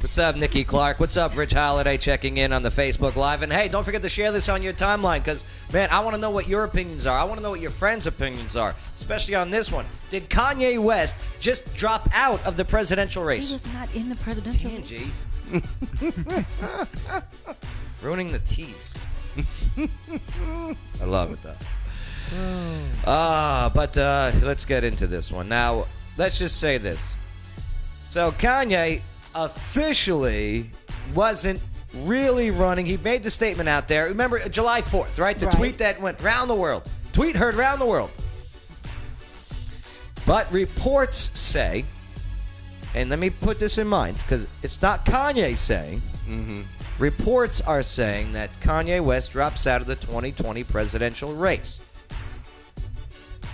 What's up, Nikki Clark? What's up, Rich Holiday, checking in on the Facebook Live. And, hey, don't forget to share this on your timeline because, man, I want to know what your opinions are. I want to know what your friends' opinions are, especially on this one. Did Kanye West just drop out of the presidential race? He was not in the presidential race. TNG. Ruining the tease. I love it, though. But let's get into this one. Now, let's just say this. So Kanye officially wasn't really running. He made the statement out there. Remember, July 4th, right? The tweet that went round the world. Tweet heard round the world. But reports say, and let me put this in mind, because it's not Kanye saying. Mm-hmm. Reports are saying that Kanye West drops out of the 2020 presidential race.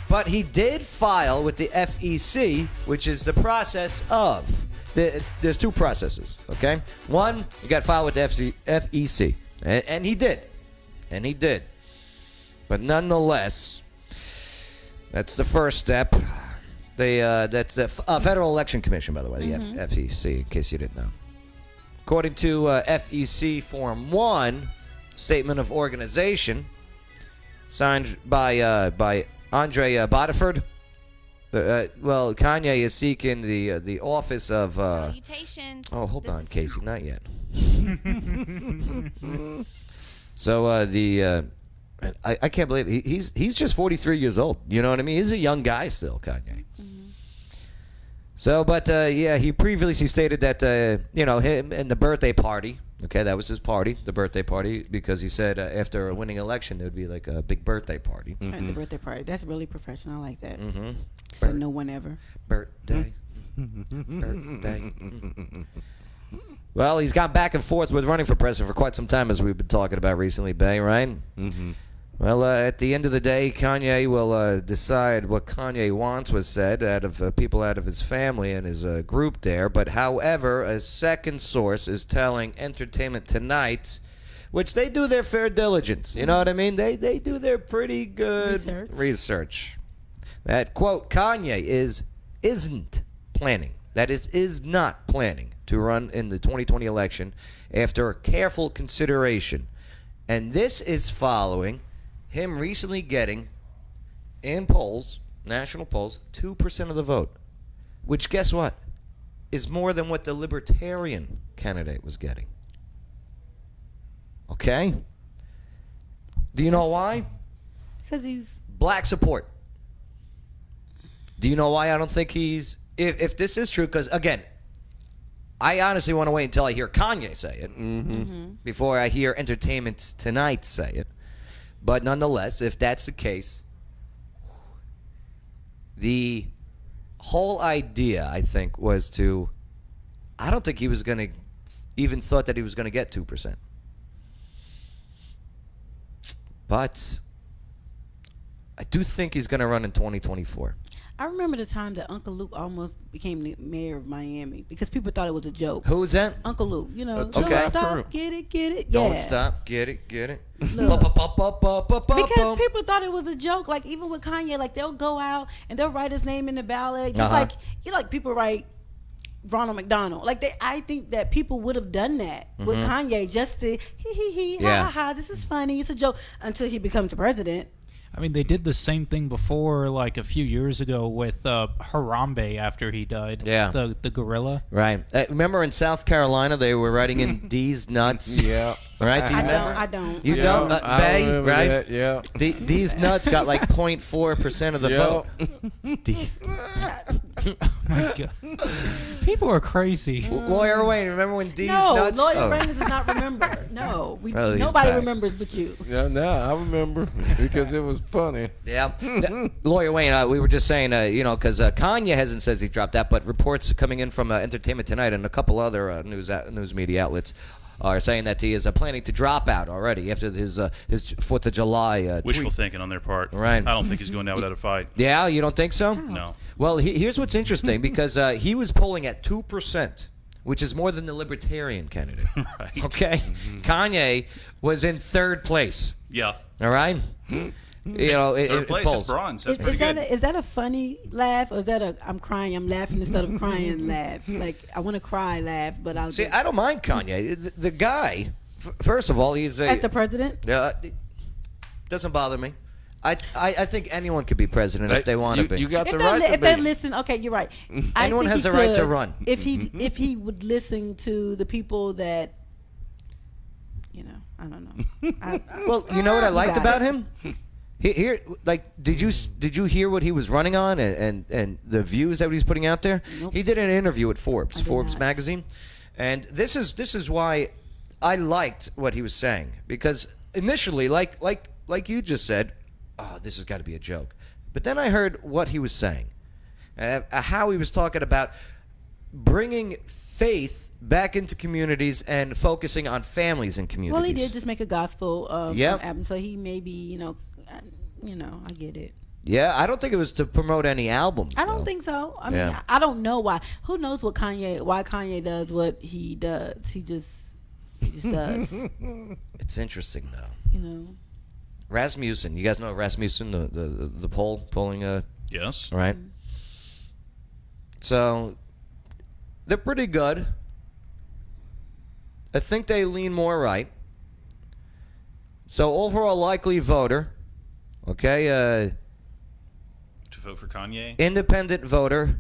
But he did file with the FEC, which is the process of... There's two processes, okay? One, you got to file with the FEC. And he did. And he did. But nonetheless, that's the first step. That's the Federal Election Commission, by the way, the FEC, in case you didn't know. According to FEC Form 1, Statement of Organization, signed by Andre Bodiford. Kanye is seeking the office of... Salutations. Oh, hold on, Casey, not yet. So I can't believe he's just 43 years old. You know what I mean? He's a young guy still, Kanye. So, but he previously stated that him and the birthday party. Okay, that was his party, the birthday party, because he said after a winning election there would be like a big birthday party. The birthday party. That's really professional. I like that. Mm-hmm. So no one ever. Birthday. Birthday. Well, he's gone back and forth with running for president for quite some time, as we've been talking about recently, Bay, right? Mm-hmm. Well, at the end of the day, Kanye will decide what Kanye wants, was said, out of people out of his family and his group there. But, however, a second source is telling Entertainment Tonight, which they do their fair diligence. You know what I mean? They do their pretty good research. That, quote, Kanye isn't planning. That is not planning to run in the 2020 election after careful consideration. And this is following him recently getting, in polls, national polls, 2% of the vote. Which, guess what? Is more than what the Libertarian candidate was getting. Okay? Do you know why? Because he's... Black support. Do you know why I don't think he's... If this is true, because, again, I honestly want to wait until I hear Kanye say it before I hear Entertainment Tonight say it. But nonetheless, if that's the case, the whole idea, I think, was to... I don't think he was going to... even thought that he was going to get 2%. But I do think he's going to run in 2024. I remember the time that Uncle Luke almost became the mayor of Miami because people thought it was a joke. Who's that? Uncle Luke. You know, Okay. don't stop, get it. Yeah. Don't stop, get it. Because people thought it was a joke. Like, even with Kanye, like, they'll go out and they'll write his name in the ballot. Just like people write Ronald McDonald. Like, I think that people would have done that with Kanye just to ha, this is funny, it's a joke, until he becomes the president. I mean, they did the same thing before, like a few years ago with Harambe after he died. Yeah. The gorilla. Right. Remember in South Carolina, they were writing in D's nuts? Yeah. Right? Do you remember? I don't. You don't? Bay, right? That, yeah. D's nuts got like 0.4% of the vote. D's. Oh my God. People are crazy. Lawyer Wayne, remember when D's no, nuts? Lawyer Wayne does not remember. No. Well, nobody back. remembers but you. Yeah, no, I remember because it was funny. Yeah. Lawyer Wayne, we were just saying, because Kanye hasn't says he dropped out, but reports coming in from Entertainment Tonight and a couple other news media outlets are saying that he is planning to drop out already after his 4th of July Wishful tweet. thinking on their part. Right. I don't think he's going down without a fight. Yeah, you don't think so? No. Well, here's what's interesting, because he was polling at 2%, which is more than the Libertarian candidate. Right. Okay? Kanye was in 3rd place. Yeah. All right? You know, Third place polls. is bronze. That's pretty Is good. is that a funny laugh, or is that a I'm crying, I'm laughing instead of crying laugh? Like I want to cry laugh, but I'll See, I don't mind Kanye. The guy, first of all, he's as the president. Doesn't bother me. I think anyone could be president if they want to be. You got the If right to they be. listen, okay, you're right. Anyone think has he the right to could run. If he would listen to the people that, you know, I don't know. Well, you know what I liked got about it. him? Here, like, did you hear what he was running on and the views that he's putting out there? Nope. He did an interview with Forbes, did Forbes not. magazine, and this is why I liked what he was saying, because initially, like you just said, oh, this has got to be a joke, but then I heard what he was saying, how he was talking about bringing faith back into communities and focusing on families and communities. Well, he did just make a gospel Yep. album, so he maybe I get it. Yeah, I don't think it was to promote any albums. I don't though. think so. I mean, Yeah. I don't know why. Who knows why Kanye does what he does? He just does. It's interesting though. You know. Rasmussen, you guys know Rasmussen, the polling, Yes. right? So they're pretty good. I think they lean more right. So overall likely voter, okay, To vote for Kanye. independent voter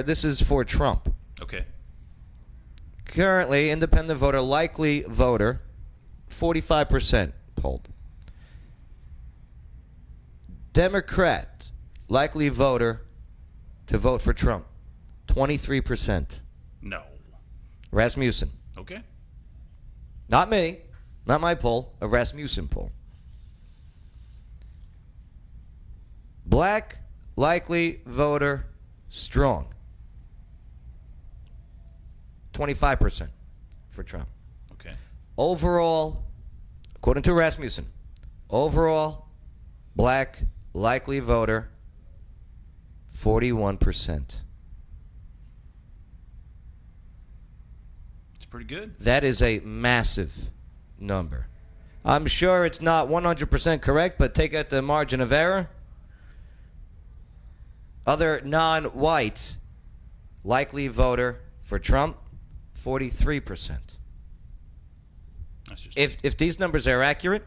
this is for Trump. Okay. Currently, independent voter, likely voter, 45% polled. Democrat, likely voter to vote for Trump, 23%. No. Rasmussen. Okay. Not me. Not my poll. A Rasmussen poll. Black, likely voter, strong. 25% for Trump. Okay. Overall, according to Rasmussen, overall, black, likely voter, 41%. It's pretty good. That is a massive number. I'm sure it's not 100% correct, but take out the margin of error. Other non-white likely voter for Trump, 43%. That's just If these numbers are accurate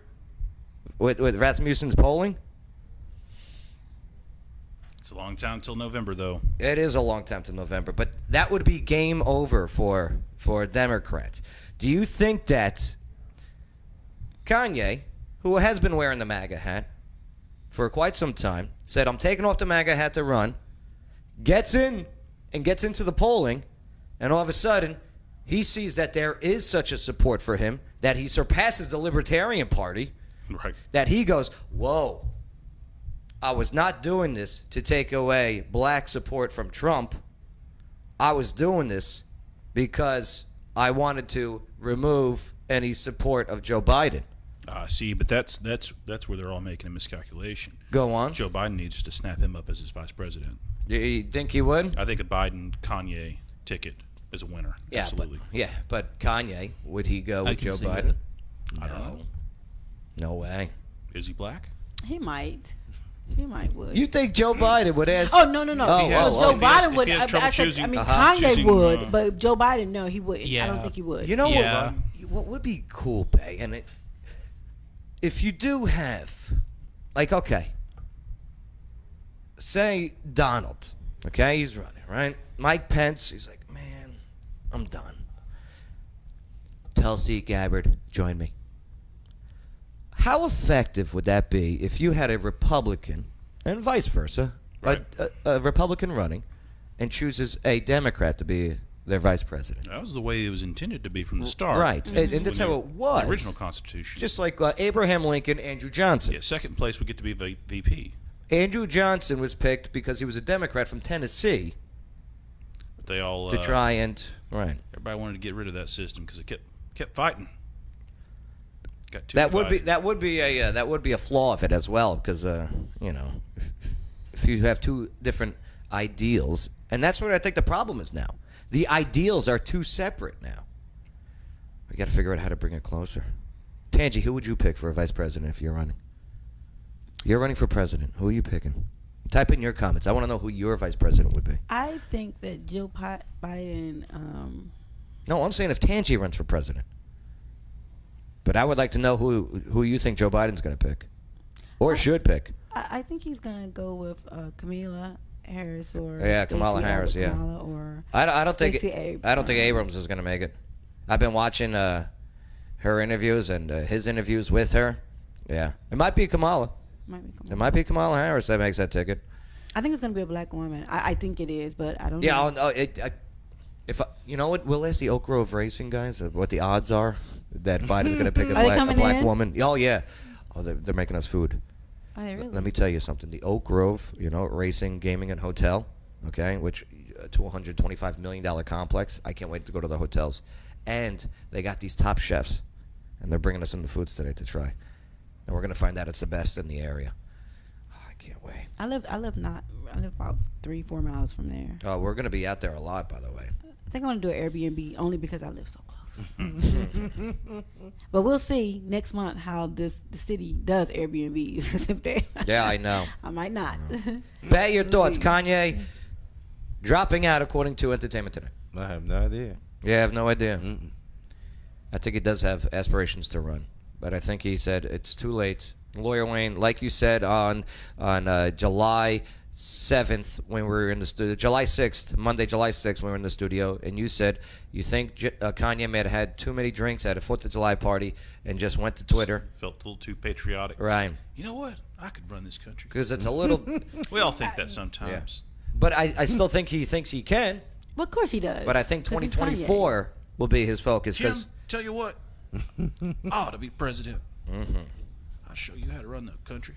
with Rasmussen's polling, it's a long time till November though. it is a long time to November, but that would be game over for Democrats. Do you think that Kanye, who has been wearing the MAGA hat for quite some time, said, I'm taking off the MAGA hat to run, gets into the polling, and all of a sudden, he sees that there is such a support for him that he surpasses the Libertarian Party, Right. that he goes, whoa, I was not doing this to take away black support from Trump. I was doing this because I wanted to remove any support of Joe Biden. See, but that's where they're all making a miscalculation. Go on. Joe Biden needs to snap him up as his vice president. You think he would? I think a Biden-Kanye ticket is a winner. Yeah, Absolutely. but Kanye, would he go I with can Joe see Biden? it. I don't know. No way. Is he black? He might. He might would. You think Joe Biden would ask? Oh no! Oh, Joe if he has- Biden if would. he has trouble choosing- I mean, Uh-huh. Kanye choosing, would, but Joe Biden, no, he wouldn't. I Yeah. don't think he would. You know Yeah. what would be cool, Bay? And if you do have, like, okay, say Donald, okay, he's running, right? Mike Pence, he's like, man, I'm done. Tulsi Gabbard, join me. How effective would that be if you had a Republican, and vice versa, Right. a Republican running, and chooses a Democrat to be their vice president? That was the way it was intended to be from the start. Right, and that's When how it was. The original Constitution. Just like Abraham Lincoln, Andrew Johnson. yeah, second place would get to be VP. Andrew Johnson was picked because he was a Democrat from Tennessee But they all to try and right. Everybody wanted to get rid of that system because it kept fighting. Got too That would be divided. that would be a flaw of it as well, because you know, if you have two different ideals, and that's what I think the problem is now. The ideals are too separate now. We got to figure out how to bring it closer. Tangi, who would you pick for a vice president if you're running? You're running for president. Who are you picking? Type in your comments. I want to know who your vice president would be. I think that Joe Biden. No, I'm saying if Tangi runs for president. But I would like to know who you think Joe Biden's going to pick, or should pick. I think he's gonna go with Kamala Harris or Kamala Harris. Kamala or I don't think Abrams. I don't think Abrams is going to make it. I've been watching her interviews and his interviews with her. Yeah, it might be Kamala. It might be Kamala Harris that makes that ticket. I think it's gonna be a black woman. I think it is, but I don't know. Yeah, you know what? We'll ask the Oak Grove Racing guys what the odds are that Biden's going to pick a black woman. Oh yeah. Oh, they're making us food. Are they really? Let me tell you something. The Oak Grove, racing, gaming, and hotel, okay, which $225 million complex. I can't wait to go to the hotels. And they got these top chefs, and they're bringing us some of the foods today to try. And we're going to find out it's the best in the area. Oh, I can't wait. I live about 3-4 miles from there. Oh, we're going to be out there a lot, by the way. I think I want to do an Airbnb only because I live so close. But we'll see next month how the city does Airbnbs. If they, yeah, I know. I might not. Bay, your thoughts. Kanye dropping out according to Entertainment Tonight. I have no idea. Yeah, I have no idea. I think he does have aspirations to run, but I think he said it's too late. Lawyer Wayne, like you said on July 7th when we were in the studio, Monday, July 6th when we were in the studio, and you said you think Kanye may have had too many drinks at a 4th of July party and just went to Twitter. Felt a little too patriotic. Right. You know what? I could run this country. Because it's a little... We all think that sometimes. Yeah. But I still think he thinks he can. Well, of course he does. But I think 2024 will be his focus. Jim, tell you what, I ought to be president. Mm-hmm. I'll show you how to run the country.